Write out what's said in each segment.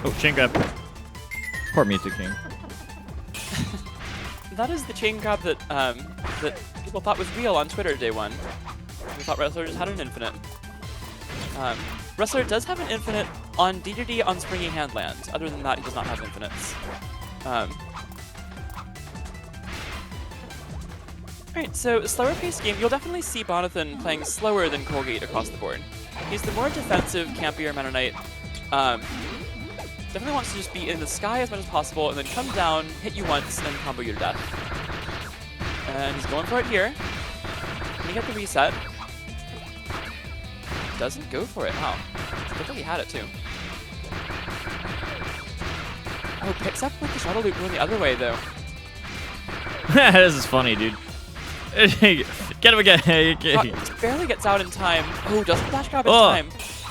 Oh, chain grab. Poor Music King. That is the chain grab that that people thought was real on Twitter day one. We thought Wrestler just had an infinite. Wrestler does have an infinite on DDD on Springy Handland. Other than that, he does not have infinites. Alright, so slower paced game, you'll definitely see Baunathan playing slower than Colgate across the board. He's the more defensive, campier Meta Knight. Definitely wants to just be in the sky as much as possible and then come down, hit you once, and combo you to death. And he's going for it here. Can he get the reset? Doesn't go for it. Wow. Looked like he had it too. Oh, picks up with the shuttle loop going the other way though. This is funny, dude. Get him again. Croc barely gets out in time. Oh, doesn't dash grab in time.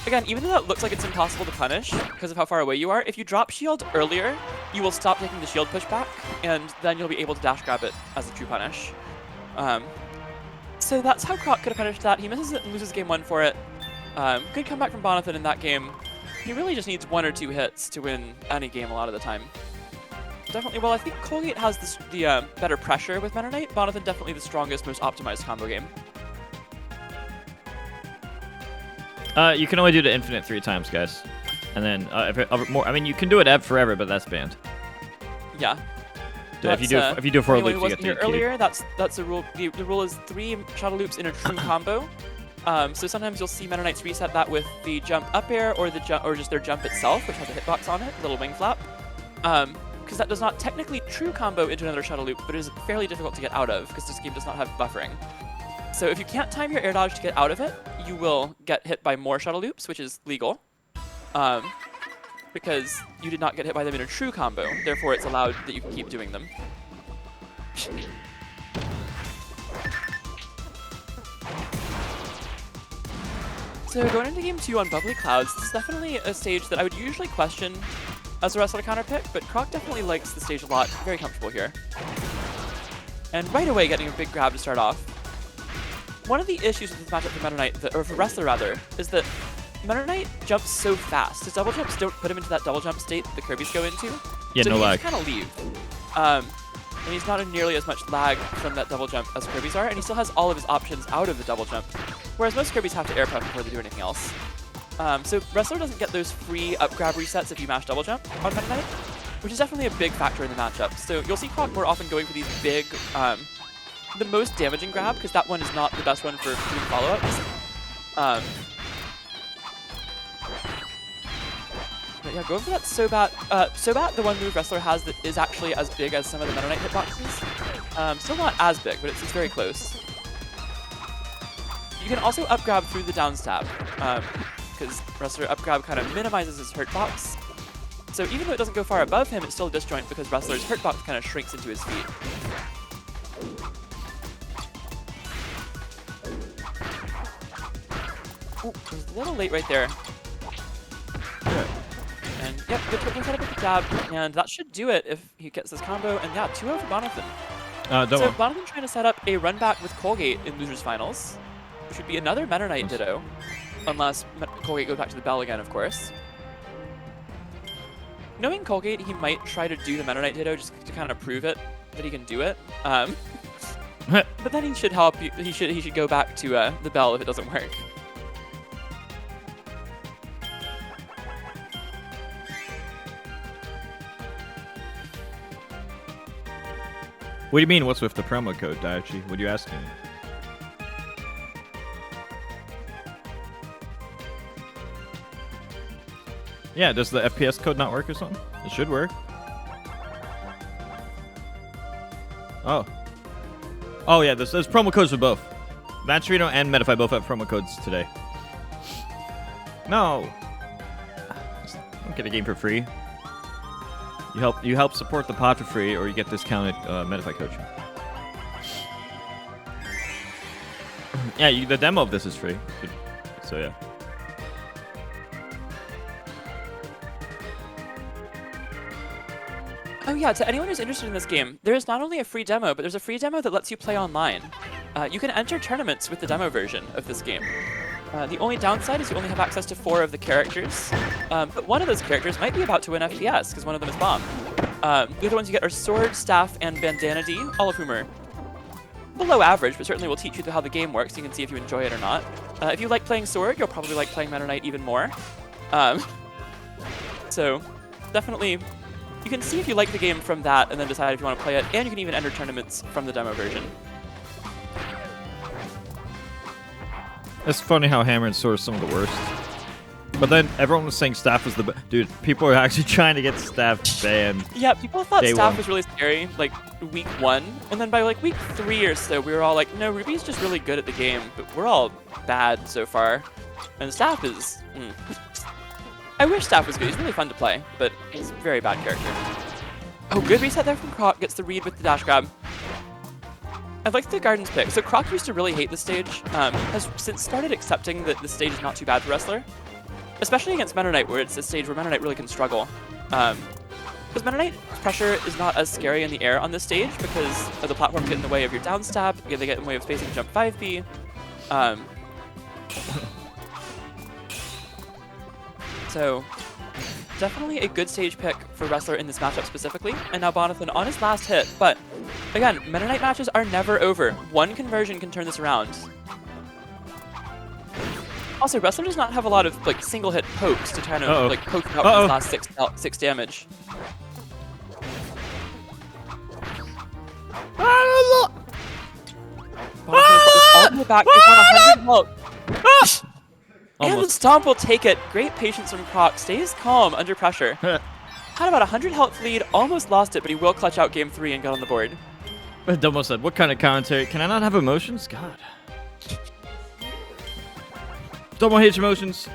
Again, even though that looks like it's impossible to punish because of how far away you are, if you drop shield earlier, you will stop taking the shield pushback, and then you'll be able to dash grab it as a true punish. So that's how Croc could have punished that. He misses it and loses game 1 for it. Good comeback from Baunathan in that game. He really just needs 1 or 2 hits to win any game a lot of the time. Definitely, well, I think Colgate has the better pressure with Meta Knight. Baunathan definitely the strongest, most optimized combo game. You can only do the infinite 3 times, guys. And then, I mean, you can do it forever, but that's banned. Yeah. If you do 4 loops, you get 3 earlier, that's the rule. The rule is 3 shadow loops in a true combo. So sometimes you'll see Meta Knights reset that with the jump up air or just their jump itself, which has a hitbox on it, a little wing flap. Because that does not technically true combo into another shadow loop, but it is fairly difficult to get out of because this game does not have buffering. So if you can't time your air dodge to get out of it, you will get hit by more shadow loops, which is legal. Because you did not get hit by them in a true combo, therefore it's allowed that you can keep doing them. So going into game 2 on Bubbly Clouds, this is definitely a stage that I would usually question as a wrestler counter pick, but Croc definitely likes the stage a lot, very comfortable here. And right away getting a big grab to start off. One of the issues with this matchup for Meta Knight, or for Wrestler rather, is that Meta Knight jumps so fast. His double jumps don't put him into that double jump state that the Kirbys go into. Yeah, so no lag. So he kind of leave. And he's not in nearly as much lag from that double jump as Kirbys are, and he still has all of his options out of the double jump, whereas most Kirbys have to air puff before they do anything else. So Wrestler doesn't get those free up grab resets if you mash double jump on Meta Knight, which is definitely a big factor in the matchup. So you'll see Croc more often going for these big, the most damaging grab, because that one is not the best one for doing follow-ups. But yeah, going for that Sobat. Sobat, the one move Wrestler has that is actually as big as some of the Meta Knight hitboxes. Still not as big, but it's very close. You can also up grab through the down stab, because Wrestler up grab kind of minimizes his hurt box. So even though it doesn't go far above him, it's still a disjoint because Wrestler's hurt box kind of shrinks into his feet. Ooh, it was a little late right there. And yep, good triple setup with the jab, and that should do it if he gets this combo. And yeah, 2-0 for Baunathan. So Baunathan trying to set up a run back with Colgate in losers finals, which would be another Meta Knight Ditto, unless Colgate goes back to the bell again, of course. Knowing Colgate, he might try to do the Meta Knight Ditto just to kind of prove it that he can do it. But then he should help. He should go back to the bell if it doesn't work. What do you mean, what's with the promo code, Daichi? What are you asking? Yeah, does the FPS code not work or something? It should work. Oh. Oh yeah, there's promo codes for both. Maturino and Metafy both have promo codes today. No. Don't get a game for free. You help support the pod for free, or you get discounted Metafy coaching. Yeah, the demo of this is free. So yeah. Oh yeah, to anyone who's interested in this game, there is not only a free demo, but there's a free demo that lets you play online. You can enter tournaments with the demo version of this game. The only downside is you only have access to 4 of the characters, but one of those characters might be about to win FPS, because one of them is Bomb. The other ones you get are Sword, Staff, and Bandana D, all of whom are below average, but certainly will teach you how the game works. You can see if you enjoy it or not. If you like playing Sword, you'll probably like playing Meta Knight even more. So definitely, you can see if you like the game from that and then decide if you want to play it, and you can even enter tournaments from the demo version. It's funny how Hammer and Sword are some of the worst. But then everyone was saying Staff was the best. Dude, people are actually trying to get Staff banned. Yeah, people thought Day Staff one. was really scary, like, week 1. And then by, like, week 3 or so, we were all like, no, Ruby's just really good at the game, but we're all bad so far. And Staff is... I wish Staff was good. He's really fun to play, but he's a very bad character. Oh, good reset there from Croc. Gets the read with the dash grab. I like the Garden's pick. So Croc used to really hate this stage. Has since started accepting that this stage is not too bad for Wrestler. Especially against Meta Knight, where it's a stage where Meta Knight really can struggle. Because Meta Knight's pressure is not as scary in the air on this stage because the platforms get in the way of your down stab, they get in the way of spacing jump 5B. So definitely a good stage pick for Wrestler in this matchup specifically. And now Baunathan on his last hit, but again, Meta Knight matches are never over. One conversion can turn this around. Also, Wrestler does not have a lot of like single hit pokes to kind of like poke out his last six damage. All the way back, he's on 100 health. And the Stomp will take it. Great patience from Croc. Stays calm under pressure. Had about 100 health lead, almost lost it, but he will clutch out game 3 and get on the board. Domo said, what kind of commentary? Can I not have emotions? God. Domo hates emotions.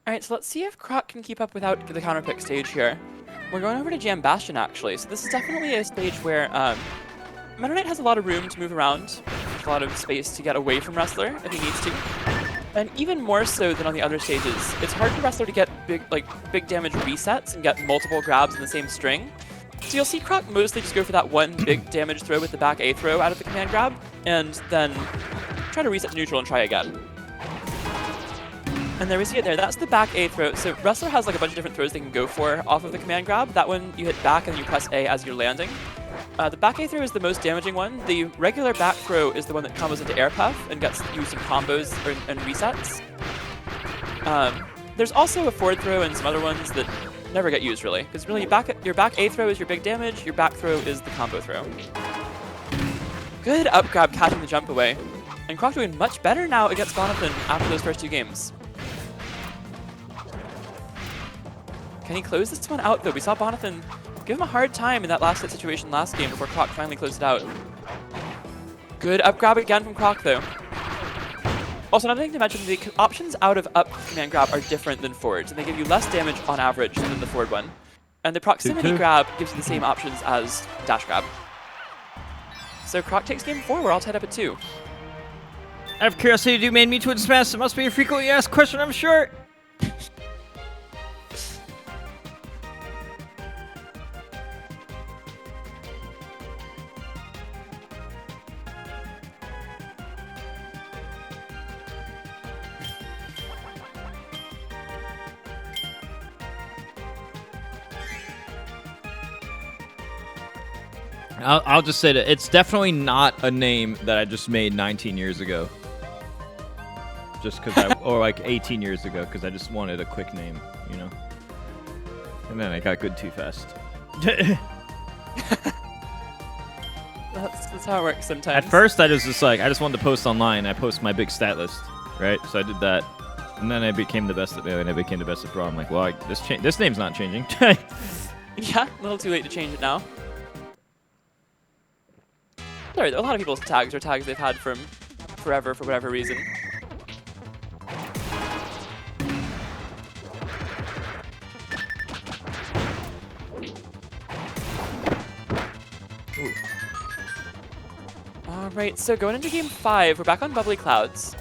Alright, so let's see if Croc can keep up without the counter pick stage here. We're going over to Jam Bastion actually, so this is definitely a stage where Meta Knight has a lot of room to move around, a lot of space to get away from Wrestler if he needs to. And even more so than on the other stages, it's hard for Wrestler to get big damage resets and get multiple grabs in the same string. So you'll see Croc mostly just go for that one big damage throw with the back A throw out of the command grab, and then try to reset to neutral and try again. And there we see it there. That's the back A throw. So Wrestler has like a bunch of different throws they can go for off of the command grab. That one you hit back and you press A as you're landing. The back A throw is the most damaging one. The regular back throw is the one that combos into air puff and gets you some combos and resets. There's also a forward throw and some other ones that never get used really. Because really your back A throw is your big damage, your back throw is the combo throw. Good up grab catching the jump away. And Croc doing much better now against Baunathan after those first 2 games. Can he close this one out, though? We saw Baunathan give him a hard time in that last hit situation last game before Croc finally closed it out. Good up grab again from Croc, though. Also, another thing to mention, the options out of up command grab are different than forwards, and they give you less damage on average than the forward one. And the proximity grab gives you the same options as dash grab. So Croc takes game 4. We're all tied up at 2. Out of curiosity, do you main me Twin Smash? It must be a frequently asked question, I'm sure. I'll just say that it's definitely not a name that I just made 19 years ago. Just because or like 18 years ago, because I just wanted a quick name, you know? And then I got good too fast. That's how it works sometimes. At first, I was just like, I just wanted to post online. I post my big stat list, right? So I did that. And then I became the best at Melee, and I became the best at Brawl. I'm like, well, this name's not changing. Yeah, a little too late to change it now. Sorry, a lot of people's tags are tags they've had from forever for whatever reason. Alright, so going into game 5, we're back on Bubbly Clouds.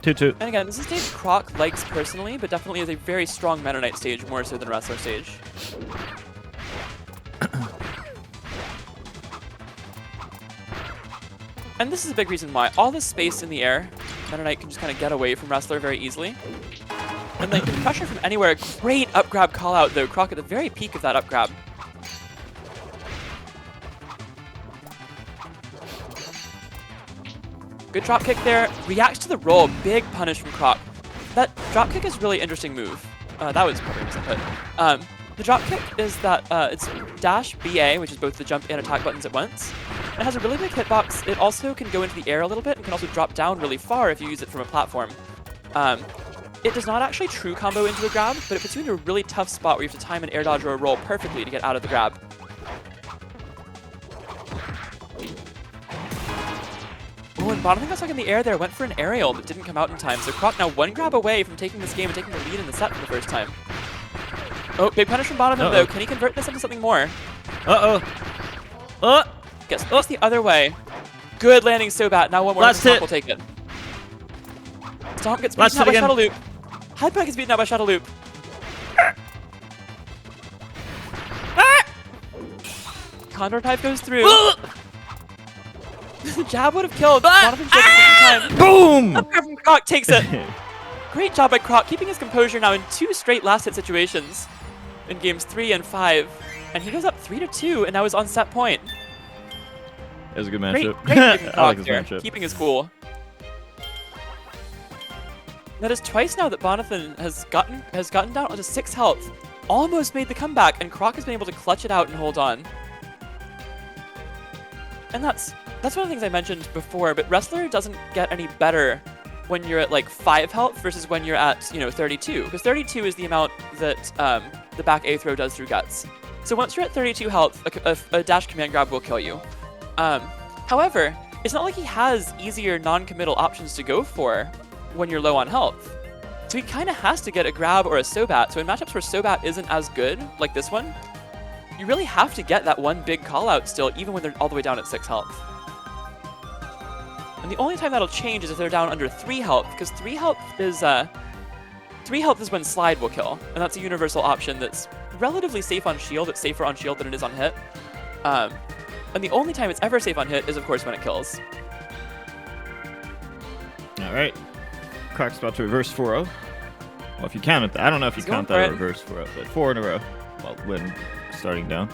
2-2. And again, this is a stage Croc likes personally, but definitely is a very strong Meta Knight stage, more so than Wrestler stage. And this is a big reason why. All this space in the air, Meta Knight can just kind of get away from Wrestler very easily. And like pressure from anywhere, great up grab call out though. Croc at the very peak of that up grab. Good drop kick there. Reacts to the roll. Big punish from Croc. That drop kick is a really interesting move. That was probably a misinput. The drop kick is that it's dash BA, which is both the jump and attack buttons at once. It has a really big hitbox. It also can go into the air a little bit and can also drop down really far if you use it from a platform. It does not actually true combo into a grab, but it puts you into a really tough spot where you have to time an air dodge or a roll perfectly to get out of the grab. Oh, and Baunathan got stuck in the air there, went for an aerial that didn't come out in time. So Croc now one grab away from taking this game and taking the lead in the set for the first time. Oh, big punish from Baunathan though. Can he convert this into something more? Gets the other way. Good landing so bad. Now one more and Stomp will take it. Stomp gets beaten out by Shuttle Loop. Headback is beaten out by Shuttle Loop. Condor Pipe goes through. Jab would have killed. Baunathan should have taken time. Boom! Up from Croc takes it. Great job by Croc, keeping his composure now in 2 straight last hit situations in games 3 and 5. And he goes up 3-2 and now is on set point. It was a good matchup. Great I like this matchup. keeping his cool. That is twice now that Baunathan has gotten down onto 6 health. Almost made the comeback, and Croc has been able to clutch it out and hold on. And that's one of the things I mentioned before, but Wrestler doesn't get any better when you're at like 5 health versus when you're at, 32. Because 32 is the amount that the back A throw does through Guts. So once you're at 32 health, a dash command grab will kill you. However, it's not like he has easier non-committal options to go for when you're low on health. So he kind of has to get a grab or a Sobat. So in matchups where Sobat isn't as good, like this one, you really have to get that one big call out still, even when they're all the way down at 6 health. And the only time that'll change is if they're down under 3 health, because 3 health is when Slide will kill, and that's a universal option that's relatively safe on shield. It's safer on shield than it is on hit. And the only time it's ever safe on hit is, of course, when it kills. All right. Croc's about to reverse 4-0. Well, if you count it, I don't know if you count that reverse 4-0, but 4 in a row. Well, when starting down.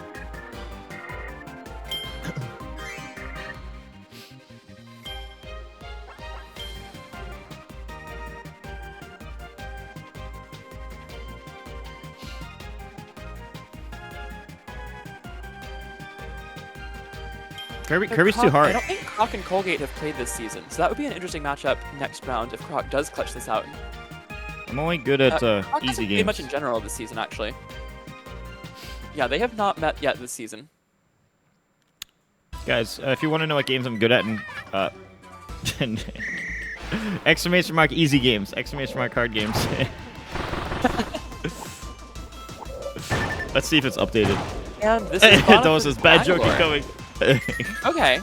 Kirby's too hard. I don't think Croc and Colgate have played this season, so that would be an interesting matchup next round if Croc does clutch this out. I'm only good at Croc easy hasn't games. played much in general this season, actually. Yeah, they have not met yet this season. Guys, if you want to know what games I'm good at, and exclamation mark easy games, exclamation mark hard games. Let's see if it's updated. And this is That was bad joke Magolor. coming. Okay,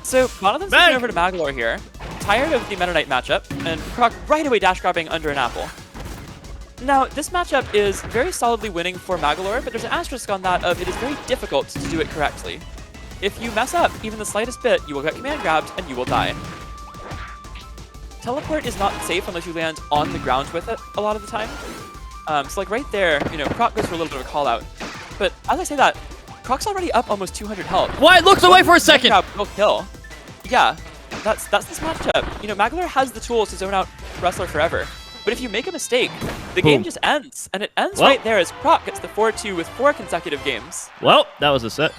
so Baunathan's switching over to Magolor here, tired of the Meta Knight matchup, and Croc right away dash grabbing under an apple. Now, this matchup is very solidly winning for Magolor, but there's an asterisk on that of it is very difficult to do it correctly. If you mess up even the slightest bit, you will get command grabbed and you will die. Teleport is not safe unless you land on the ground with it a lot of the time. So like right there, Croc goes for a little bit of a call out. But as I say that, Croc's already up almost 200 health. Why? It looks away for a second! Will kill. Yeah, that's this matchup. Magolor has the tools to zone out Wrestler forever. But if you make a mistake, the game just ends. And it ends right there as Croc gets the 4-2 with 4 consecutive games. Well, that was a set.